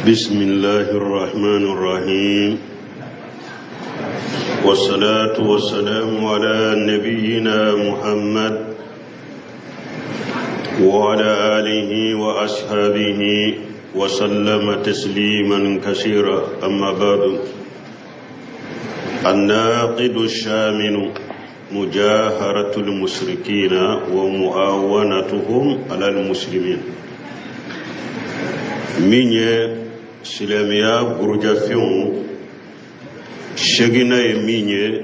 بسم الله الرحمن الرحيم والصلاة والسلام على نبينا محمد وعلى آله وأصحابه وسلم تسليما كثيرا. أما بعد، الناقد الشامل مجاهرة المشركين ومعاونتهم على المسلمين. من سلاميا برجافيون شغنا يميني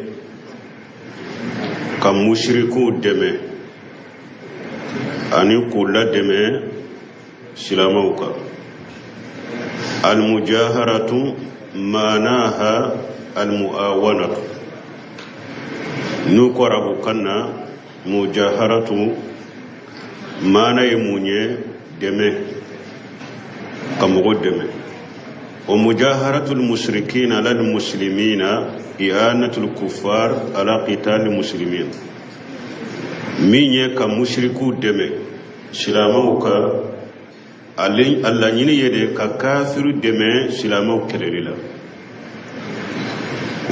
كمشركو دمي أني كل دمي سلاموكا. المجاهرة معناها المعاونة. نقرأ كنا مجاهرة معنى يموني دمي كمقدمة. ومجاهرة المشركين على المسلمين إعانة الكفار على قتال المسلمين. مين كمشركو دمي سلاموكا الله نيني يدي ككافر دمي سلامو كليلا.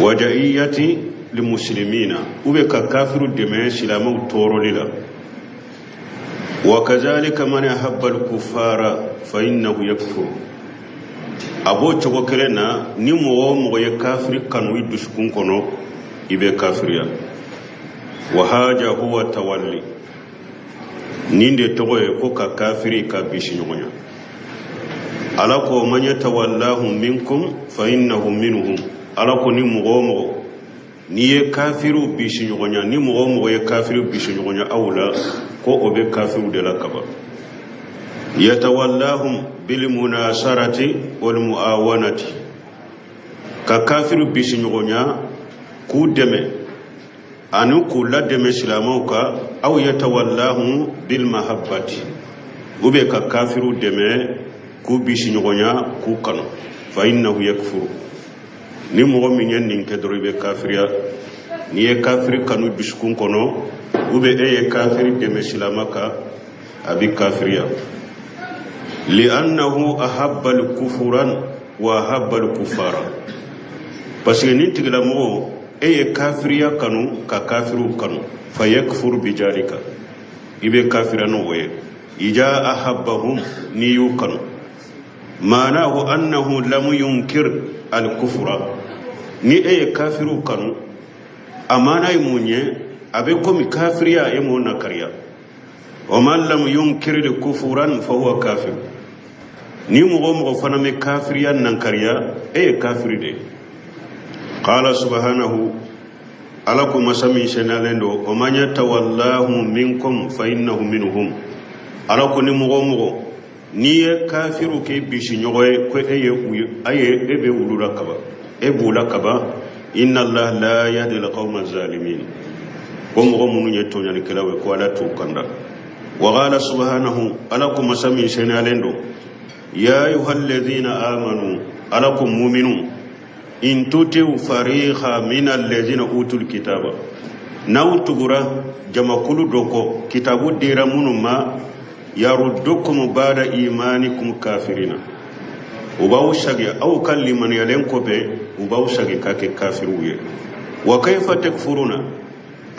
وجائية للمسلمين وبي ككافر دمي سلامو توروليلا. وكذلك من أحب الكفار فإنه يكفر. أبو تشوكلنا نمو مغي كافر كانوا يدشكون كنو إبه كافريا. وهذا هو التولي. نيندي تغوي كوكا كافري كابيش نغنيا. ألاكو من يتولاهم منكم فإنه منهم. ألاكو نمو مغو نيه كافرو بيش نغنيا نمو مغي كافر بيش نغنيا أولا كو أبه كافر دلا كبا. يتولاهم بالمناصرة والمعاونة. ككافر بيش نغنيا كو دمي أنو كل دمي سلاموكا أو يتولاهم بالمحبة. وبه ككافر دمي كو بيش نغنيا كو كانو فإنه يكفر. نمو من ينين كدري بكافريا نيه كافر كانو بيشكون كنو وبه أي كافر دمي سلامكا أبي كافريا. لأنه أحب الكفران وأحب الكفار. بس ننتقلمو أي كافريا كانوا ككافرو كانوا فيكفر بذلك. إبه كافرانو ويه إجا أحبهم نيو كانوا معناه أنه لم ينكر الكفر. ني أي كافرو كانوا أمانا يمونيه أبيكم كافريا يمونا كريا. ومن لم ينكر الكفران فهو كافر. ni mogo fana me kafiriya nankariya kafiri de. Qala subhanahu alakum masami shenalendo o manya tawallahu minkum fa innahu minhum. Alako ni mogo ni kafiru ke bishi nyogoy ko ebe ulura kaba bula kaba. Inna allah la yahdi alqawma zalimin. Ko mogo munu yeto nyani kelawe ko ala to kanda. Wa qala subhanahu alakum masami shenalendo يا أيها الذين آمنوا ألكم مؤمنون إن تطيعوا فريقا من الذين أوتوا الكتاب ناو تغرا جما كل دوكو كتاب ديرا منما يردكم بعد إيمانكم كافرين. وباو شاغي أو كان لمن يلنكو بي وباو شاغي كاكي كافروية. وكيف تكفرون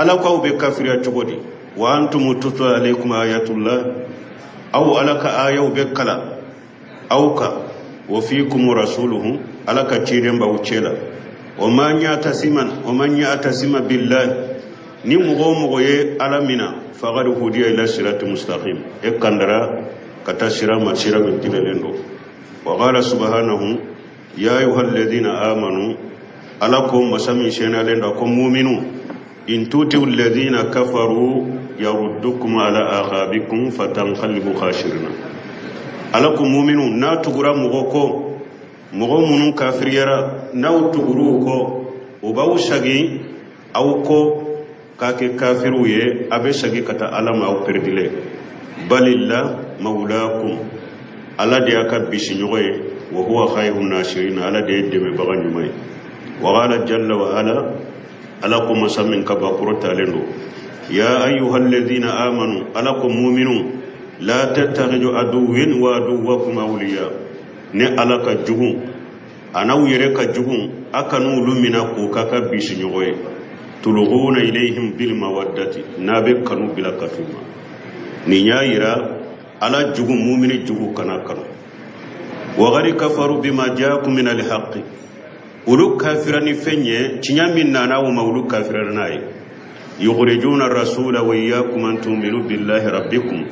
ألكو بكافرية تغدي وأنتم تتلى عليكم آيات الله أو ألك آية بكلا أوكا وفيكم رسوله على كثيرين باوتشلا. ومن يعتصم بالله نمغو على منا فقد هدي إلى صراط مستقيم. إكندرا كتشرا مسيرا من تلالندو. وقال سبحانه يا أيها الذين آمنوا ألكم مسامي شنالندكم مؤمنون إن تطيعوا الذين كفروا يردكم على أعقابكم فتنقلبوا خاسرين. Alakum mu'minun na tugura mugo munun kafiriyara na tuguru ko ubawu shagi awko kake kafiru ye abe shagi kata alama aw perdile. Balillah maulakum ala de aka bishi nyoye wa huwa khayrun nashirin ala de deme baganyumay. Wa qala jalla wa ala alakum masamin kabakurata lendo ya ayyuhalladhina amanu alakum mu'minun لا تتخذوا عدوين وعدوكم أولياء ne ala ka jugu anaw yere ka jugu akanu lumina ko kaka bisi nyogoye tuluguna ilayhim bil mawaddati nabe kanu bila kafima ni nyaayira ala jugu mu'mini jugu kana kanu wa gari kafaru bima jaakum min al haqq ulu kafirani fenye cinyamin nana wa mawlu kafiranayi yukhrijuna ar-rasula wa iyyakum an tu'minu billahi rabbikum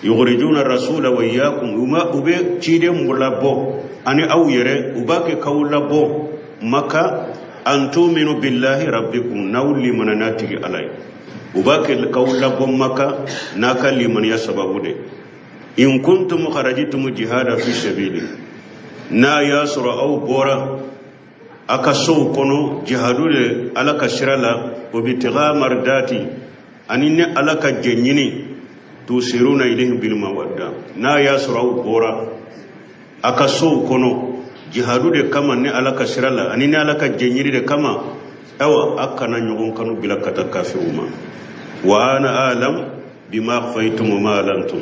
yukhrijuna ar-rasula wa iyyakum uma ube cide mulabo ani aw yere ubake kawlabo maka an tu'minu billahi rabbikum nawli mananati alay ubake kawlabo maka naka liman ya sababude in kuntum kharajtum jihada fi sabili na yasra aw bora aka sow kono jihadude alaka shirala وبتغى مرداتي أني ألك جنيني تسيرون إليه بالمودة نا يسرعوا بورا أكسو كنو جهادو de kama ne alaka shirala ani ne alaka jenyiri de kama ewa akana nyogon kanu bila kataka fiuma wa ana alam bima khfaytum wa ma alantum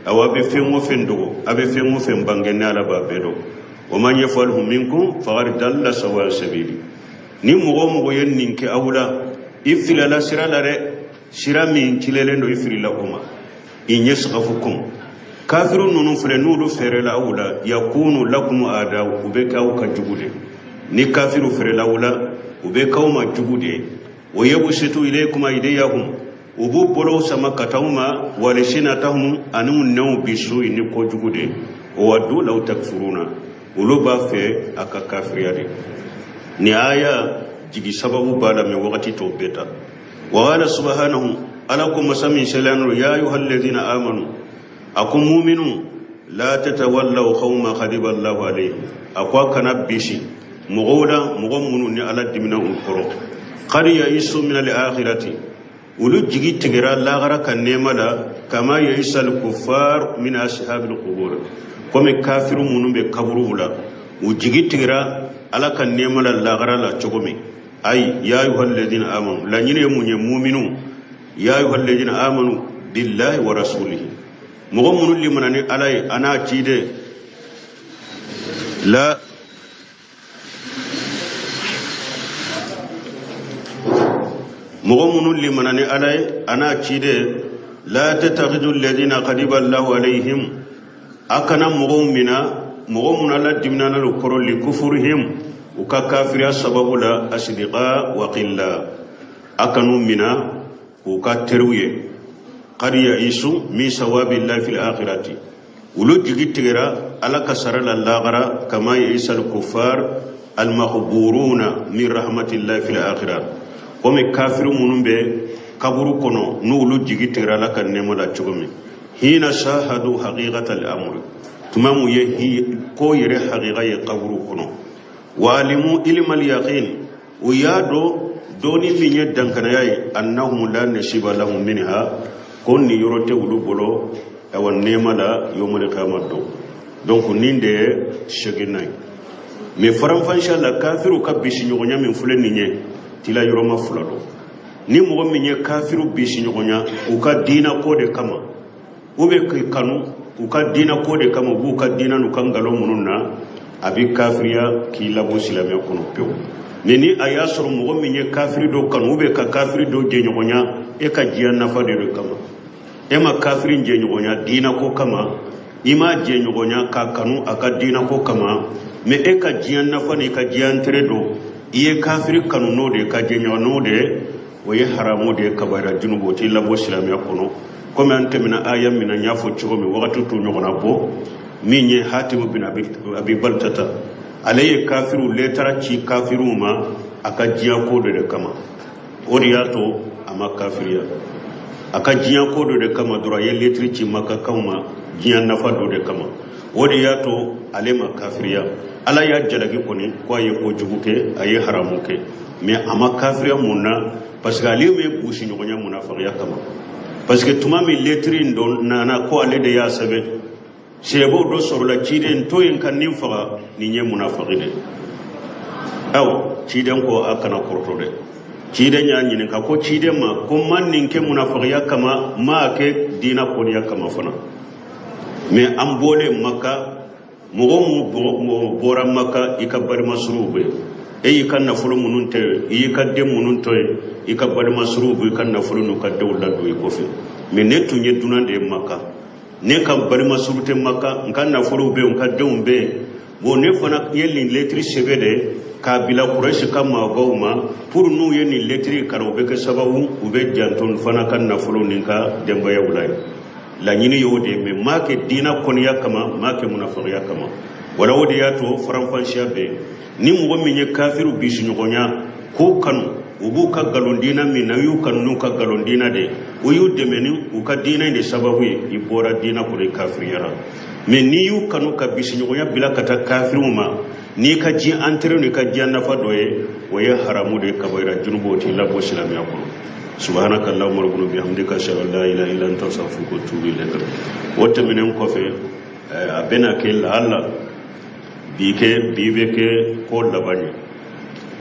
awa be fengo fendogo abe fengo fembangene ala babedo wa man yafalhu minkum faqad dalla sawa sabili ni mogo yen ninke awla ifila la sirala re sirami kilelendo ifila kuma inyesghafukum kafirun nunu fere nulu fere la awla yakunu lakum ada ubeka ka jugude ni kafiru fere la awla ubeka ma jugude wa yabshitu ilaykum aydiyahum ubu bolo sama katawma walishinatahum anun naw bisu ni ko jugude wa du law takfuruna uluba fe aka kafiriyade ni aya jigi sababu bala me wakati to beta wa ala subhanahu alakum masami shalanu ya ayyuhalladhina amanu akum mu'minun la tatawallaw qawma khadiba Allahu alayhim akwa kana bishi mugoda mugomunu ni ala dimina unkoro qad ya'isu min al-akhirati ulu jigi tigira lagara kan nemala kama ya'isal kuffar min ashabil qubur comme kafiru munumbe kaburu wala u jigi tigira ala kan nemala lagara la chogomi ay ya ayyuhalladhina amanu la nyine munye mu'minu ya ayyuhalladhina amanu billahi wa rasulihi mu'minu limanani alay ana cide la mu'minu limanani alay ana cide la tattakhidhu alladhina qadiba Allahu alayhim akana mu'mina la dimnana lo koroli kufurihim uka kafiriya sababu la asdiqa wa qilla akanu mina uka teruye qad ya'isu mi sawabillahi fil akhirati ulu jigitigira ala kasara la lagara kama ya'isa al kuffar al maghburuna min rahmatillahi fil akhirah comme kafiru munumbe kaburu kono nu ulu jigitigira la kan nemo la chugumi hina shahadu haqiqatal amr tumamu ye ko yere haqiqa ye kaburu kono walimu ilmal yaqin uyado doni minye dankana yayi annahum la nasiba lahum minha konni yorote wulu bolo awan nemala yomul qiyamado donc ninde sheginay me faram fansha la kafiru kabishi nyogonya min fuleni nye tila yoroma fulado ni mo minye kafiru bishi nyogonya uka dina kode kama ube kanu uka dina kode kama uka dina nukangalo mununa abi kafiriya ki labo silamiya kono pew neni aya soro mo minye kafiri do kan ube ka kafiri do je nyogonya e ka jiya nafa de kama e ma kafiri je nyogonya dina ko kama ima je nyogonya ka kanu aka dina ko kama me e ka jiya nafa ni ka jiya entre do iye kafiri kanu no de ka je nyono de waye haramu de kabara junubo ti labo silamiya kono comme antemina aya mina nyafo chugo mi wakati to nyogona bo minye hatimu bin abi baltata alaye kafiru letara ci kafiru ma aka jiya kodo de kama oriyato ama kafiriya aka jiya kodo de kama dura ye letri ci maka kawma jiya nafa do de kama oriyato alema kafiriya ala ya jalagi koni ko ye ko juguke aye haramuke mais ama kafiriya munna parce que ali me bushi nyogonya munafiqiya kama parce que tuma mi letri ndo nana ko ale de ya sabe sebo do sorla ciden to en kan nim faga ni nye munafiqide aw ciden ko akana korto de ciden nya nyini ka ko ciden ma ko man nin ke munafiqiya kama ma ke dina ko ya kama fana mais am bole makka mo bora maka ikabari masrube kan nafulu mununte ikadde mununto ikabari masrube kan nafulu no kadde ulado ikofe mene tunye dunande maka ne kan bari masurute maka kan nafulu be kadde umbe bo ne fana yelin letri sebede kabila quraish kama gauma pour nous yeni letri karobe ke sababu ube janton fana kan nafulu ninka demba ya ulay la ñini yode me make dina kon yakama make munafiq yakama wala wodi yato faramfansha be ni mo minye kafiru bisu nyogonya ko kanu ubu ka galondina mi na yu kanu ka galondina de o yu demeni u ka dina inde sababu i bora dina ko le kafiru yara me ni yu kanu ka bisu nyogonya bila kata kafiru ma ni ka ji antere ni ka ji nafa doye o ya haramu de kabaira junuboti labo islamiya ko سبحانك اللهم ربنا بحمدك اشهد ان لا اله الا انت استغفرك واتوب اليك وتمنن كوفي ابنا كل الله بيبك كل لباني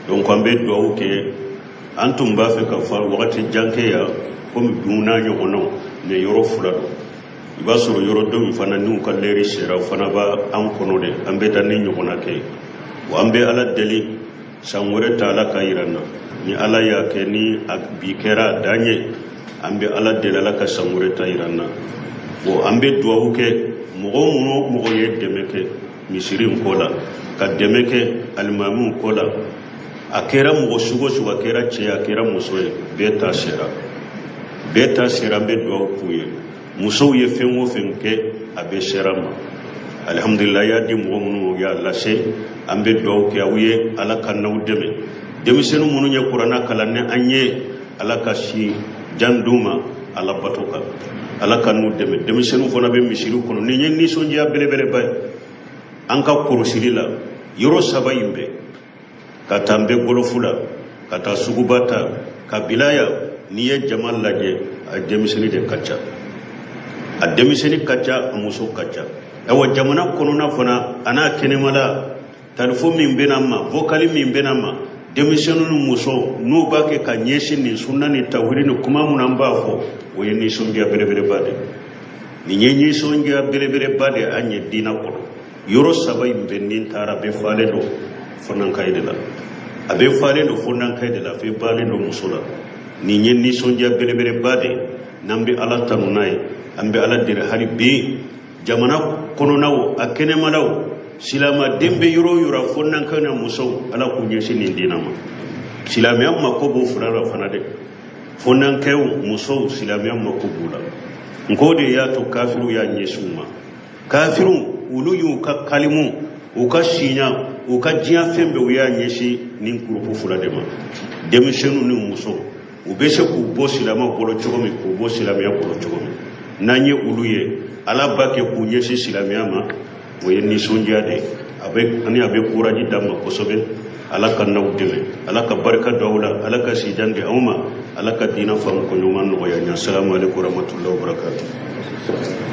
دونك امبي دو كي انتم با فك وقت جانكيا كوم دونا نيونو ني يورو فلادو ibasoro yoro do fana nu ka leri shera fana ba an kono de ambe tan ni nyona ke wa ambe ala deli samure taala kayirana ni ala ya ke ni bikera danye ambe ala delala ka samure tayirana wo ambe duwa ke mogo ye demeke misirin kola ka demeke almamun kola akera mogo sugo akera che akera musoye beta shera be duwa kuye muso ye fenwo fenke abe sherama alhamdulillah ya di mogo ya lashe ambe duwa ke awiye ala kanaw deme demisenu munu nya qur'ana kalanne anye ala kashi janduma ala batoka ala kanu demisenu fona be mishiru kono ni nyen sonja bele bay anka kurusirila yoro sabayimbe katambe golofula kata sugubata kabilaya niye jamal laje a demiseni de kacha a demiseni kacha muso kacha ewa jamana kono na fona ana kenemala telefon min benama vocali min benama demisenu muso no bake ka nyeshi ni sunna ni tawhid ni kuma mun ba fo o yeni sonja bele bade ni nyenyi sonja bele bade anye dina ko yoro sabay bennin tara be fale do fonan kaydela abe fale do fonan kaydela fe bale do musula ni nyenni sonja bele bade nambe ala tanunay ambe ala dire hari be jamana kono nawo akene malaw silama dembe yoro fonnan kana muso ala kunye sini dinama silama amma ko bo furara fanade fonnan kayu muso silama amma ko bula ngode ya to kafiru ya nyesuma kafiru uluyu ka kalimu ukashinya ukajia fembe uya nyeshi nin kurupu fulade ma demishenu ni muso ubeshe ku bo silama ko lo chogomi ko bo silama ya ko lo chogomi nanye uluye ala bake kunye shi silama ma moye ni sonja de abe kuraji damma kosobe alaka nawdeme alaka barka dawla alaka sidande awma alaka dina fam ko nyuman no ya assalamu alaikum warahmatullahi wabarakatuh